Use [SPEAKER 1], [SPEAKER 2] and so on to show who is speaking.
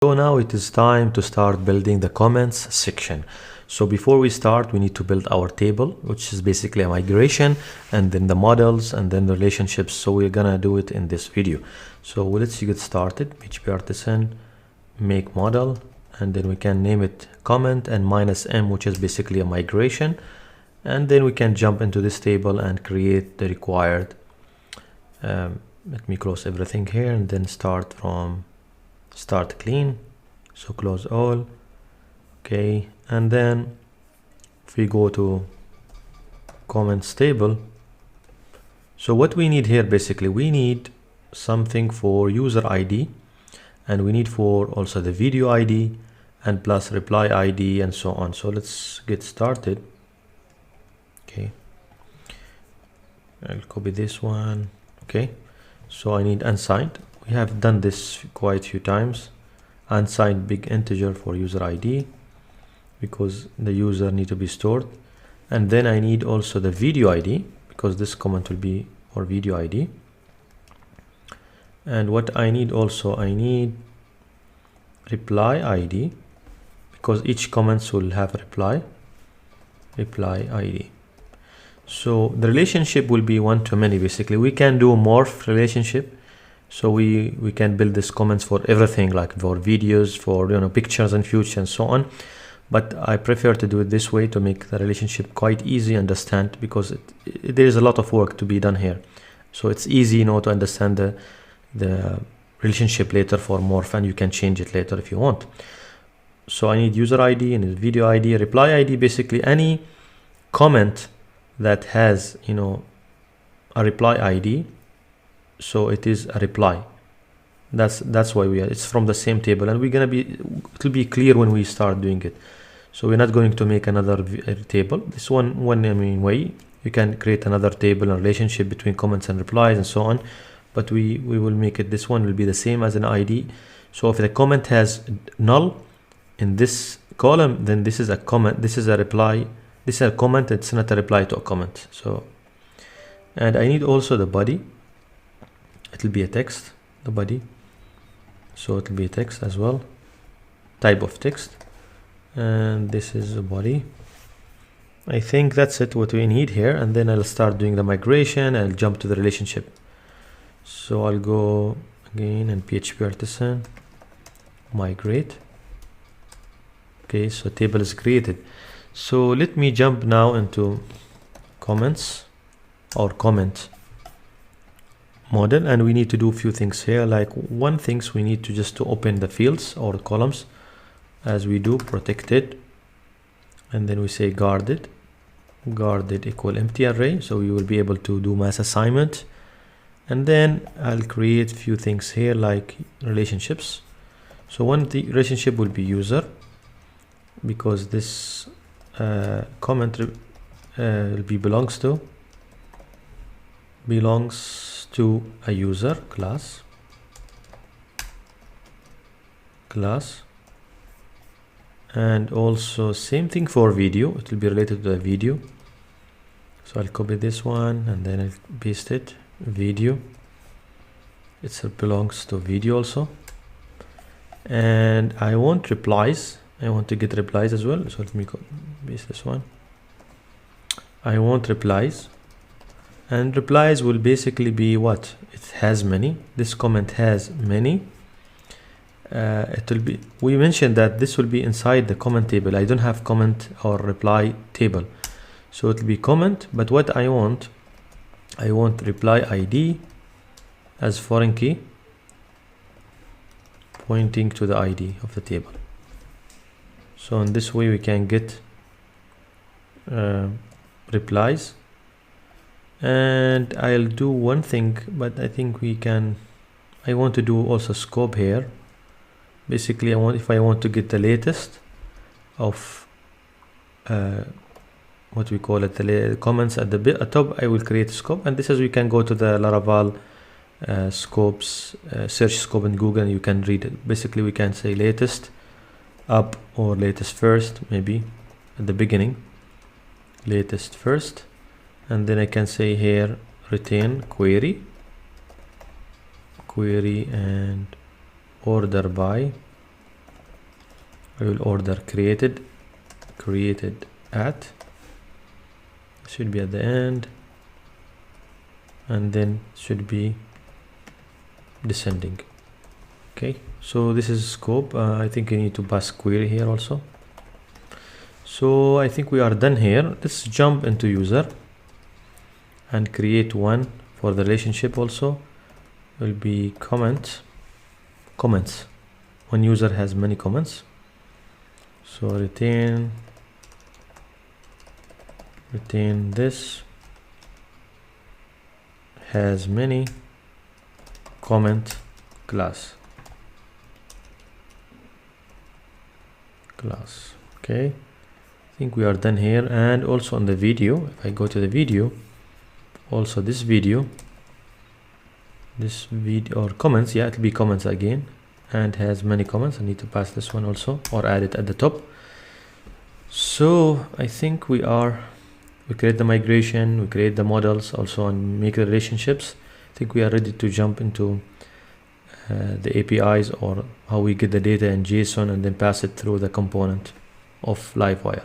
[SPEAKER 1] So now it is time to start building the comments section. So before we start, we need to build our table, which is basically a migration, and then the models, and then the relationships. So we're gonna do it in this video. So let's get started. PHP artisan, make model, and then we can name it comment and -m, which is basically a migration. And then we can jump into this table and create the required. Let me close everything here and then start clean. So close all. Okay, and then if we go to comments table, so what we need here, basically we need something for user ID, and we need for also the video ID and plus reply ID and so on. So let's get started. Okay, I'll copy this one. Okay, so I need unsigned. We have done this quite a few times. Unsigned big integer for user ID, because the user need to be stored. And then I need also the video ID, because this comment will be for video ID. And what I need also, I need reply ID, because each comments will have reply ID. So the relationship will be one-to-many. Basically we can do morph relationship. So we can build these comments for everything, like for videos, for pictures and future and so on. But I prefer to do it this way to make the relationship quite easy to understand, because there is a lot of work to be done here. So it's easy to understand the relationship later for morph, and you can change it later if you want. So I need user ID and video ID, reply ID, basically any comment that has a reply ID. So it is a reply. That's why it's from the same table, and it will be clear when we start doing it. So we're not going to make another table. This one way you can create another table and relationship between comments and replies and so on, but we will make it, this one will be the same as an ID. So if the comment has null in this column, then this is a comment, this is a reply, this is a comment, it's not a reply to a comment. So, and I need also the body. It will be a text, the body. So it will be a text as well, type of text. And this is a body. I think that's it, what we need here. And then I'll start doing the migration. I'll jump to the relationship. So I'll go again and PHP artisan, migrate. Okay, so table is created. So let me jump now into comments or comment model, and we need to do a few things here. Like one things, we need to just open the fields or columns, as we do protected, and then we say guarded equal empty array, so we will be able to do mass assignment. And then I'll create a few things here like relationships. So one relationship will be user, because this comment belongs to a user class, and also same thing for video, it will be related to the video. So I'll copy this one and then I'll paste it, video, it belongs to video also. And I want replies, I want to get replies as well, so let me paste this one. I want replies, and replies will basically be what? It has many. This comment has many. It will be, we mentioned that this will be inside the comment table. I don't have comment or reply table, so it will be comment. But what I want reply ID as foreign key pointing to the ID of the table. So in this way we can get replies. And I'll do one thing, but I think I want to do also scope here. Basically if I want to get the latest of what we call it, the comments at the top, I will create a scope. And this is, we can go to the Laravel scopes, search scope in Google, and you can read it. Basically we can say latest up or latest first, maybe at the beginning, latest first. And then I can say here return query and order by I will order created at, should be at the end, and then should be descending. Okay, so this is scope. I think you need to pass query here also. So I think we are done here. Let's jump into user and create one for the relationship also. Will be comments when user has many comments. So retain this has many comment class. Okay, I think we are done here. And also on the video, if I go to the video, also this video or comments, yeah, it'll be comments again, and has many comments. I need to pass this one also, or add it at the top. So I think we create the migration, we create the models also, and make the relationships. I think we are ready to jump into the APIs, or how we get the data in JSON and then pass it through the component of Livewire.